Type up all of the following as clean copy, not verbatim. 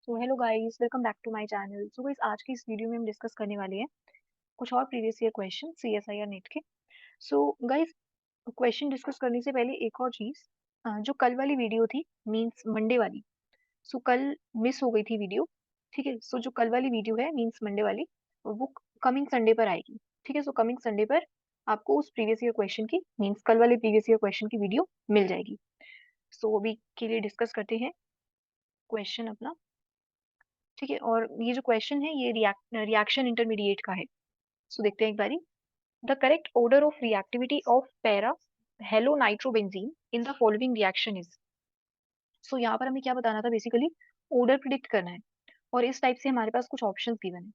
So hello guys, welcome back to my channel. So guys, आज की इस video में हम डिस्कस करने वाले हैं कुछ और previous year question CSIR NET के। सो गाइस, क्वेश्चन डिस्कस करने से पहले एक और चीज, जो कल वाली वीडियो थी मींस मंडे वाली, सो कल मिस हो गई थी वीडियो। ठीक है, सो जो कल वाली वीडियो है मींस मंडे वाली, वो कमिंग संडे पर आएगी। ठीक है, सो कमिंग संडे पर आपको उस प्रीवियस ईयर क्वेश्चन की मींस कल वाले प्रीवियस ईयर क्वेश्चन की वीडियो मिल जाएगी। सो अभी के लिए डिस्कस करते हैं क्वेश्चन अपना। ठीक है, और ये जो क्वेश्चन है ये रिएक्शन इंटरमीडिएट का है। सो देखते हैं एक बारी। The correct order of reactivity of para halo nitrobenzene in the following reaction is. So यहाँ पर हमें क्या बताना था, बेसिकली ऑर्डर प्रिडिक्ट करना है। और इस टाइप से हमारे पास कुछ ऑप्शंस गिवन है।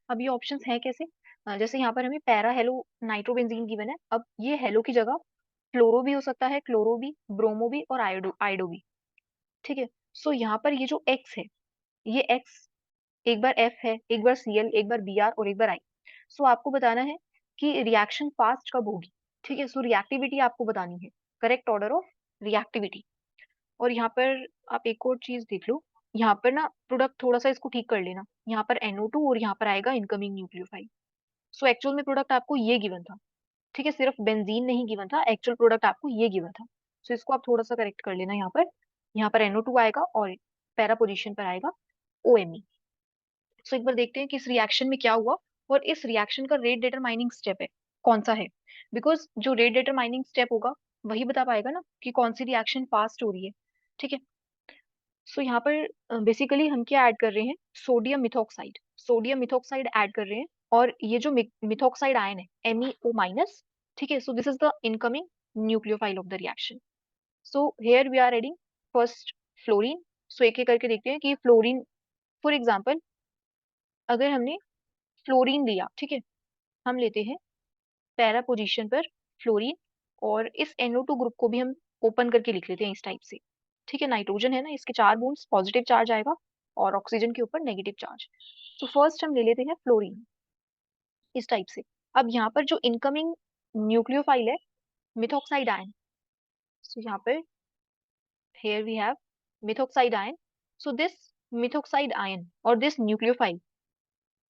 अब ये ऑप्शंस हैं कैसे, जैसे यहाँ पर हमें पैरा हेलो नाइट्रोबेंजीन गिवन है। अब ये हेलो की जगह फ्लोरो भी हो सकता है, क्लोरो भी, ब्रोमो भी और आयोडो आयोडो भी। ठीक है, सो यहाँ पर ये जो एक्स है, ये एक्स एक बार एफ है, एक बार सीएल, एक बार बीआर और एक बार आई। सो आपको बताना है कि रिएक्शन फास्ट कब होगी। ठीक है, सो रिएक्टिविटी आपको बतानी है, करेक्ट ऑर्डर ऑफ रिएक्टिविटी। और यहाँ पर आप एक और चीज देख लो, यहाँ पर ना प्रोडक्ट थोड़ा सा इसको ठीक कर लेना। यहाँ पर NO2 और यहाँ पर आएगा इनकमिंग न्यूक्लियोफाइल। सो एक्चुअल में प्रोडक्ट आपको ये गिवन था। ठीक है, सिर्फ बेंजीन नहीं गिवन था, एक्चुअल प्रोडक्ट आपको ये गिवन था। सो इसको आप थोड़ा सा करेक्ट कर लेना। यहाँ पर NO2 आएगा और पैरा पोजिशन पर आएगा OMe। सो एक बार देखते हैं कि इस रिएक्शन में क्या हुआ और इस रिएक्शन का रेट डिटरमाइनिंग स्टेप है कौन सा है। बिकॉज जो रेट डिटरमाइनिंग स्टेप होगा वही बता पाएगा ना कि कौन सी रिएक्शन फास्ट हो रही है। ठीक है, सो यहाँ पर बेसिकली हम क्या ऐड कर रहे हैं, sodium methoxide. Sodium methoxide add कर रहे हैं और ये जो मिथॉक्साइड आयन है MEO-। ठीक है, so this is the incoming nucleophile of the reaction. So here we are adding first fluorine. So एक एक करके देखते हैं कि फ्लोरीन, फॉर एग्जाम्पल अगर हमने फ्लोरीन लिया, ठीक है, हम लेते हैं पैरा पोजीशन पर फ्लोरीन, और इस NO2 ग्रुप को भी हम ओपन करके लिख लेते हैं इस टाइप से। ठीक है, नाइट्रोजन है ना, इसके 4 बॉन्ड्स पॉजिटिव चार्ज आएगा और ऑक्सीजन के ऊपर नेगेटिव चार्ज। तो फर्स्ट हम ले लेते हैं फ्लोरीन इस टाइप से। अब यहाँ पर जो इनकमिंग न्यूक्लियोफाइल है मिथॉक्साइड आयन, सो यहाँ पर here we have methoxide ion. So this methoxide ion or this nucleophile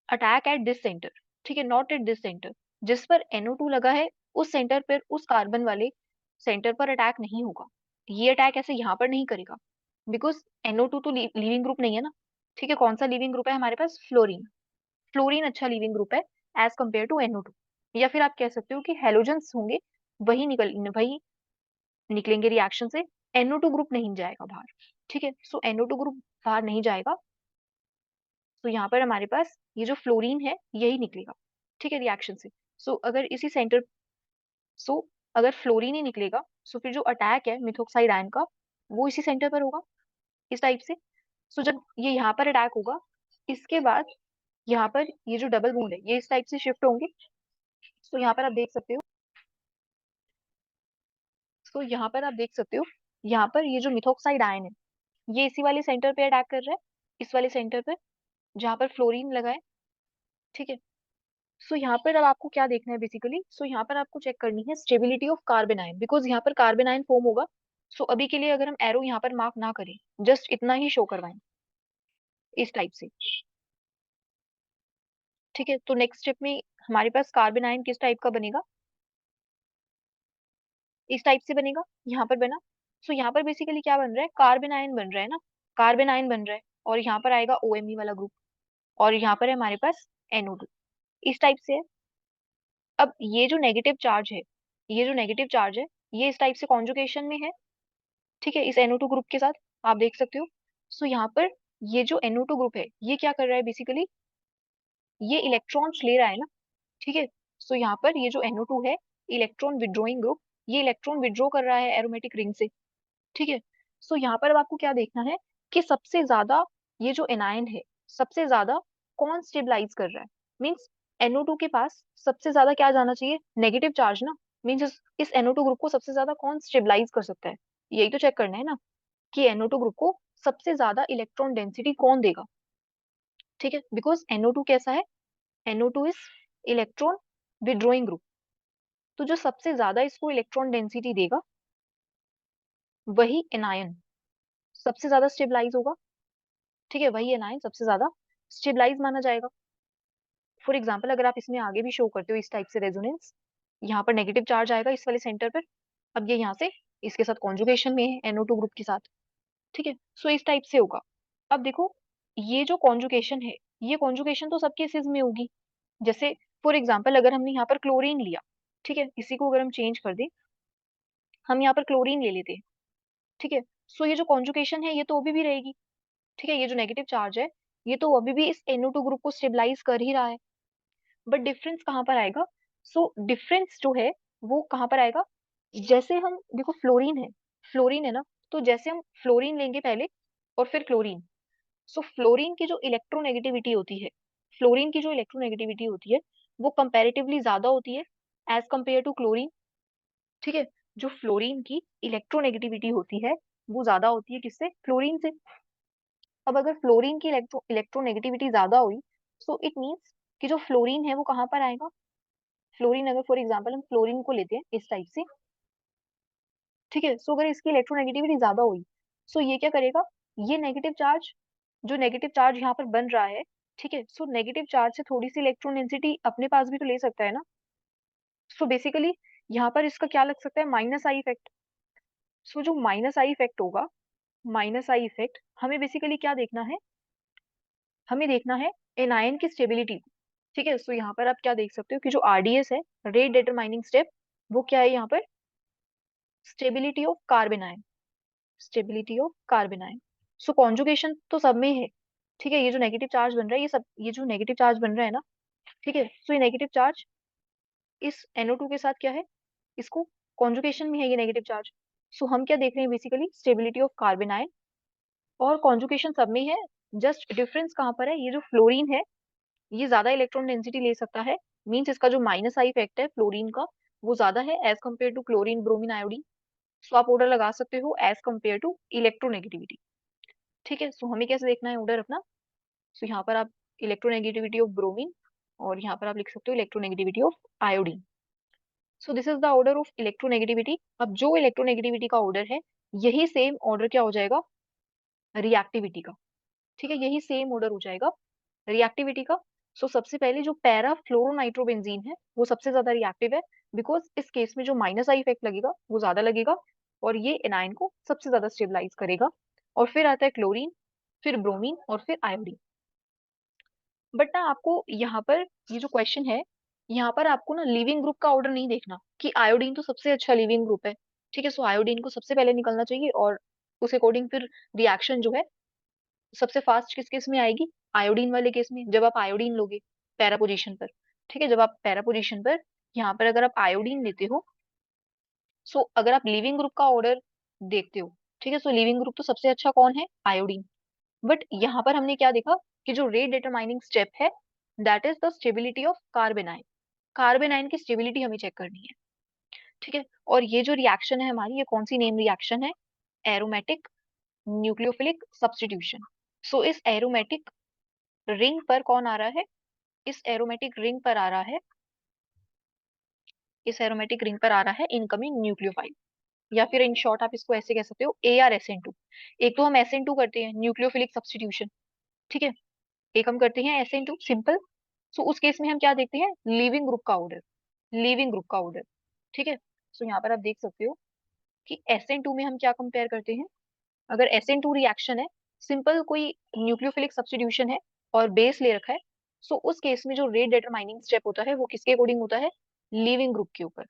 attack at this centre. ठीक है, नॉट एट दिस सेंटर। जिस पर NO2 लगा है उस सेंटर पर, उस कार्बन वाले सेंटर पर अटैक नहीं होगा। ये अटैक ऐसे यहाँ पर नहीं करेगा, बिकॉज NO2 तो लीविंग ग्रुप नहीं है ना। ठीक है, कौन सा लीविंग ग्रुप है हमारे पास, फ्लोरीन। फ्लोरीन अच्छा लीविंग ग्रुप है एज कम्पेयर टू NO2। या फिर आप कह सकते हो कि हेलोजेंस होंगे, वही निकलेंगे रिएक्शन से। NO2 ग्रुप नहीं जाएगा बाहर। ठीक है, सो NO2 ग्रुप बाहर नहीं जाएगा। तो यहाँ पर हमारे पास ये जो फ्लोरीन है यही निकलेगा। ठीक है, रिएक्शन से। सो अगर इसी सेंटर, सो अगर फ्लोरीन ही निकलेगा, सो फिर जो अटैक है मिथोक्साइड आयन का वो इसी सेंटर पर होगा इस टाइप से। सो जब ये यहाँ पर अटैक होगा, इसके बाद यहाँ पर ये जो डबल बॉन्ड है ये इस टाइप से शिफ्ट होंगे। सो यहाँ पर आप देख सकते हो, सो यहाँ पर आप देख सकते हो, यहाँ पर ये जो मिथोक्साइड आयन है ये इसी वाले सेंटर पे अटैक कर रहा है, इस वाले सेंटर पर जहाँ पर फ्लोरीन लगा है। ठीक है, सो यहाँ पर अब आपको क्या देखना है बेसिकली, सो यहाँ पर आपको चेक करनी है stability of carbon ion, because यहाँ पर कार्बन आयन फॉर्म होगा। सो अभी के लिए अगर हम एरो यहाँ पर मार्क ना करें, जस्ट इतना ही शो करवाएं इस टाइप से। ठीक है, तो नेक्स्ट स्टेप में हमारे पास कार्बन आयन किस टाइप का बनेगा, इस टाइप से बनेगा, यहाँ पर बना। सो यहाँ पर बेसिकली क्या बन रहा है, कार्बन आयन बन रहा है ना, कार्बन आयन बन रहा है और यहाँ पर आएगा OMe वाला ग्रुप, और यहाँ पर है हमारे पास NO2 इस टाइप से है। अब ये जो नेगेटिव चार्ज है, ये जो नेगेटिव चार्ज है ये इस टाइप से कॉन्जुगेशन में है। ठीक है, इस NO2 ग्रुप के साथ आप देख सकते हो। सो यहाँ पर ये जो NO2 ग्रुप है ये क्या कर रहा है बेसिकली, ये इलेक्ट्रॉन्स ले रहा है ना। ठीक है, सो यहाँ पर ये जो NO2 है, इलेक्ट्रॉन विड्रॉइंग ग्रुप, ये इलेक्ट्रॉन विड्रॉ कर रहा है एरोमेटिक रिंग से। ठीक है, सो यहाँ पर अब आपको क्या देखना है कि सबसे ज्यादा ये जो एनायन है सबसे ज्यादा कौन स्टेबलाइज कर रहा है। मीन्स NO2 के पास सबसे ज्यादा क्या जाना चाहिए, नेगेटिव चार्ज ना। मीन्स इस NO2 ग्रुप को सबसे ज्यादा कौन स्टेबलाइज कर सकता है, यही तो चेक करना है ना कि NO2 ग्रुप को सबसे ज्यादा इलेक्ट्रॉन डेंसिटी कौन देगा। ठीक है, बिकॉज NO2 कैसा है, NO2 is electron withdrawing group. तो जो सबसे ज्यादा इसको इलेक्ट्रॉन डेंसिटी देगा वही एनायन सबसे ज्यादा स्टेबलाइज होगा। ठीक है, वही एनायन सबसे ज्यादा स्टेबलाइज माना जाएगा। फॉर एग्जाम्पल अगर आप इसमें आगे भी शो करते हो इस टाइप से रेजोनेंस, यहाँ पर नेगेटिव चार्ज आएगा इस वाले सेंटर पर, अब ये यहाँ से इसके साथ कॉन्जुगेशन में है NO2 ग्रुप के साथ। ठीक है, सो इस टाइप से होगा। अब देखो, ये जो कॉन्जुगेशन है, ये कॉन्जुगेशन तो सब केसेस में होगी। जैसे फॉर एग्जाम्पल अगर हमने यहाँ पर क्लोरीन लिया, ठीक है, इसी को अगर हम चेंज कर दें, हम यहाँ पर क्लोरीन ले लेते हैं। ठीक है, सो ये जो कॉन्जुगेशन है ये तो अभी भी रहेगी। ठीक है, ये जो नेगेटिव चार्ज है ये तो अभी भी इस NO2 ग्रुप को स्टेबलाइज कर ही रहा है। बट डिफरेंस कहाँ पर आएगा? सो डिफरेंस जो है वो कहाँ पर आएगा? जैसे हम देखो फ्लोरीन है ना, तो जैसे हम फ्लोरीन लेंगे पहले और फिर क्लोरीन, सो फ्लोरीन की जो इलेक्ट्रोनेगेटिविटी होती है, फ्लोरीन की जो इलेक्ट्रोनेगेटिविटी होती है वो कंपैरेटिवली ज्यादा होती है एज कंपेयर टू क्लोरीन। ठीक है, जो फ्लोरीन की इलेक्ट्रोनेगेटिविटी होती है वो ज्यादा होती है किससे? फ्लोरीन से। अब अगर फ्लोरीन की इलेक्ट्रोनेगेटिविटी ज्यादा हुई, सो इट मीन्स कि जो फ्लोरीन है वो कहाँ पर आएगा? फ्लोरीन, अगर फॉर एग्जाम्पल हम फ्लोरीन को लेते हैं इस टाइप से, ठीक है, सो अगर इसकी इलेक्ट्रोनेगेटिविटी ज्यादा हुई, सो ये क्या करेगा? ये नेगेटिव चार्ज, जो नेगेटिव चार्ज यहाँ पर बन रहा है, ठीक है, सो नेगेटिव चार्ज से थोड़ी सी इलेक्ट्रॉन डेंसिटी अपने पास भी तो ले सकता है ना। सो बेसिकली यहाँ पर इसका क्या लग सकता है? Minus I effect. सो जो माइनस आई इफेक्ट होगा, माइनस आई इफेक्ट हमें बेसिकली क्या देखना है? हमें देखना है एनायन की स्टेबिलिटी। ठीक है, सो यहाँ पर आप क्या देख सकते हो कि जो RDS है, रेट डिटरमाइनिंग स्टेप, वो क्या है यहाँ पर? Stability of carbon ion, stability of carbanion. So conjugation तो सब में है। ठीक है, ये जो नेगेटिव चार्ज बन रहा है, ये सब, ये जो नेगेटिव चार्ज बन रहा है ना, ठीक है, सो ये नेगेटिव चार्ज इस NO2 के साथ क्या है? इसको कॉन्जुगेशन में है ये नेगेटिव चार्ज। सो हम क्या देख रहे हैं? Basically stability of carbon ion, और कॉन्जुगेशन सब में है। जस्ट डिफरेंस कहाँ पर है? ये जो फ्लोरीन है ये ज्यादा इलेक्ट्रॉन डेंसिटी ले सकता है, मींस इसका जो माइनस आई इफेक्ट है फ्लोरीन का वो ज्यादा है as compare to chlorine, bromine, iodine. So आप ऑर्डर लगा सकते हो एज कम्पेयर टू इलेक्ट्रोनेगेटिविटी। ठीक है, सो हमें कैसे देखना है ऑर्डर अपना? सो यहाँ पर आप इलेक्ट्रोनेगेटिविटी ऑफ ब्रोमीन, और यहाँ पर आप लिख सकते हो electronegativity of iodine. So this is the order of electronegativity. अब जो इलेक्ट्रोनेगेटिविटी का ऑर्डर है, यही सेम ऑर्डर क्या हो जाएगा? रिएक्टिविटी का। ठीक है, यही सेम ऑर्डर हो जाएगा रिएक्टिविटी का। सो सबसे पहले जो पैरा फ्लोरोनाइट्रोबेंजीन है वो सबसे ज्यादा रिएक्टिव है, बिकॉज इस केस में जो माइनस आई इफेक्ट लगेगा वो ज्यादा लगेगा, और ये एनायन को सबसे ज्यादा स्टेबलाइज करेगा। और फिर आता है क्लोरीन, फिर ब्रोमीन, और फिर आयोडीन। बट ना आपको यहाँ पर ये जो क्वेश्चन है, यहाँ पर आपको ना लिविंग ग्रुप का ऑर्डर नहीं देखना कि आयोडीन तो सबसे अच्छा लिविंग ग्रुप है। ठीक है, सो आयोडीन को सबसे पहले निकलना चाहिए, और उस अकॉर्डिंग फिर रिएक्शन जो है सबसे फास्ट किस केस में आएगी? आयोडीन वाले केस में, जब आप आयोडीन लोगे पैरा पोजीशन पर। ठीक है, जब आप पैरा पोजीशन पर यहाँ पर अगर आप आयोडीन लेते हो, सो अगर आप लिविंग ग्रुप का ऑर्डर देखते हो, ठीक है, सो लिविंग ग्रुप तो सबसे अच्छा कौन है? आयोडीन। बट यहाँ पर हमने क्या देखा कि जो रेट डिटरमाइनिंग स्टेप है, that is the stability of carbon ion. Carbon ion की स्टेबिलिटी हमें चेक करनी है। ठीक है, और ये जो रिएक्शन है हमारी, ये कौन सी नेम रिएक्शन है? Aromatic nucleophilic substitution. सो इस एरोमेटिक रिंग पर कौन आ रहा है? इस एरोमेटिक रिंग पर आ रहा है, इस एरोमेटिक रिंग पर आ रहा है इनकमिंग न्यूक्लियोफाइल, या फिर इन शॉर्ट आप इसको ऐसे कह सकते हो AR-SN2। एक तो हम SN2 करते हैं न्यूक्लियोफिलिक सब्स्टिट्यूशन, ठीक है, एक हम करते हैं SN2 सिंपल। सो उस केस में हम क्या देखते हैं? लिविंग ग्रुप का ऑर्डर, लिविंग ग्रुप का ऑर्डर। ठीक है, सो यहाँ पर आप देख सकते हो कि SN2 में हम क्या कंपेयर करते हैं? अगर SN2 रिएक्शन है, सिंपल कोई न्यूक्लियोफिलिक सब्स्टिट्यूशन है और बेस ले रखा है, सो उस केस में जो रेट डिटरमाइनिंग स्टेप होता है वो किसके अकॉर्डिंग होता है? लिविंग ग्रुप के ऊपर।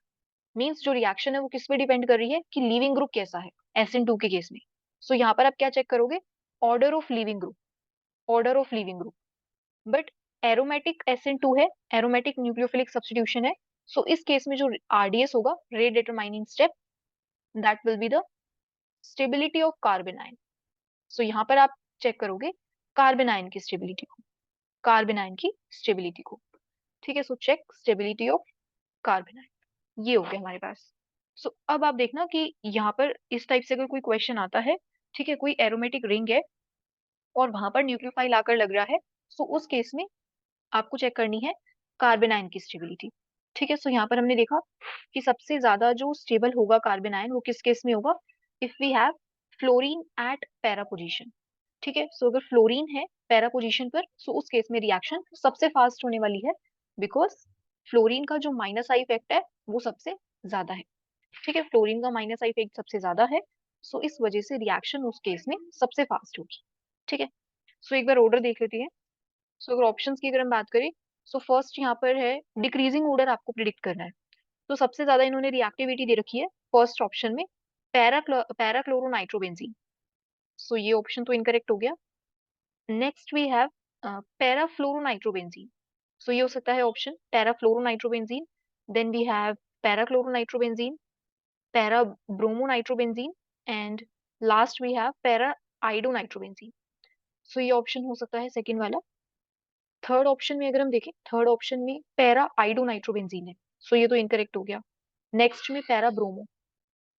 मींस जो रिएक्शन है वो किस पे डिपेंड कर रही है कि लिविंग ग्रुप कैसा है SN2 के केस में। सो यहाँ पर आप क्या चेक करोगे? Order of leaving group, order of leaving group. But aromatic SN2 है, एरोमेटिक न्यूक्लियोफिलिक सब्स्टिट्यूशन है, सो इस केस में जो RDS होगा, rate determining step, that will be the stability of carbanion. So यहाँ पर आप चेक करोगे कार्बन आयन की स्टेबिलिटी को, कार्बन आयन की स्टेबिलिटी को। ठीक है, so check stability of carbanion, ये हो गया हमारे पास। सो अब आप देखना कि यहाँ पर इस टाइप से अगर कोई क्वेश्चन आता है, ठीक है, कोई एरोमेटिक रिंग है और वहां पर न्यूक्लियोफाइल आकर लग रहा है, सो उस केस में आपको चेक करनी है कार्बन आयन की स्टेबिलिटी। ठीक है, सो यहाँ पर हमने देखा कि सबसे ज्यादा जो स्टेबल होगा कार्बन आयन वो किस केस में होगा? If we have fluorine at para position. ठीक है। सो अगर फ्लोरीन है पैरा पोजीशन पर, सो उस केस में रिएक्शन सबसे फास्ट होने वाली है, बिकॉज फ्लोरीन का जो माइनस आई इफेक्ट है वो सबसे ज्यादा है। ठीक है, फ्लोरीन का माइनस आई इफेक्ट सबसे ज्यादा है, सो इस वजह से रिएक्शन उस केस में सबसे फास्ट होगी। ठीक है। सो एक बार ऑर्डर देख लेते हैं। सो अगर ऑप्शंस की अगर हम बात करें, सो फर्स्ट यहाँ पर है डिक्रीजिंग ऑर्डर, आपको प्रिडिक्ट करना है। तो सबसे ज्यादा इन्होंने रिएक्टिविटी दे रखी है फर्स्ट ऑप्शन में, पैराक्लोरोनाइट्रोबेंजीन। सो ये ऑप्शन तो इनकरेक्ट हो गया। Next we have para fluoronitrobenzene. So ये हो सकता है option para fluoronitrobenzene. Then we have para chloronitrobenzene, para bromonitrobenzene, and last we have para iodonitrobenzene. So ये ऑप्शन हो सकता है सेकंड वाला। थर्ड ऑप्शन में अगर हम देखें, थर्ड ऑप्शन में पैरा आइडोनाइट्रोबेंजीन है, सो ये तो इनकरेक्ट हो गया। नेक्स्ट में पैरा ब्रोमो।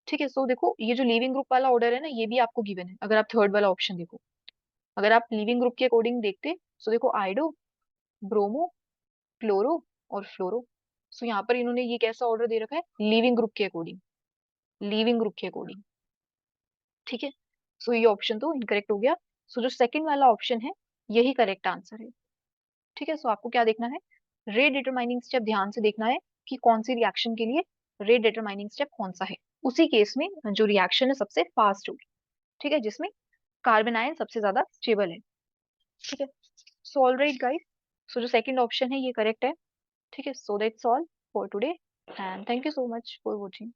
ठीक है। सो देखो ये जो लिविंग ग्रुप वाला ऑर्डर है ना, ये भी आपको गिवन है। अगर आप थर्ड वाला ऑप्शन देखो, अगर आप लिविंग ग्रुप के अकॉर्डिंग देखते, सो देखो आइडो, ब्रोमो, क्लोरो और फ्लोरो। सो यहाँ पर इन्होंने ये कैसा ऑर्डर दे रखा है, लिविंग ग्रुप के अकॉर्डिंग, लिविंग ग्रुप के अकॉर्डिंग। ठीक है। सो ये ऑप्शन तो इनकरेक्ट हो गया। सो जो सेकंड वाला ऑप्शन है यही करेक्ट आंसर है। ठीक है। सो आपको क्या देखना है, रेट डिटरमाइनिंग स्टेप ध्यान से देखना है कि कौन सी रिएक्शन के लिए रेट डिटरमाइनिंग स्टेप कौन सा है। उसी केस में जो रिएक्शन है सबसे फास्ट होगी। ठीक है, जिसमें कार्बन आयन सबसे ज्यादा स्टेबल है। ठीक है। सो ऑल राइट गाइस, सो जो सेकंड ऑप्शन है ये करेक्ट है। ठीक है। So that's all for today, and thank you so much for watching.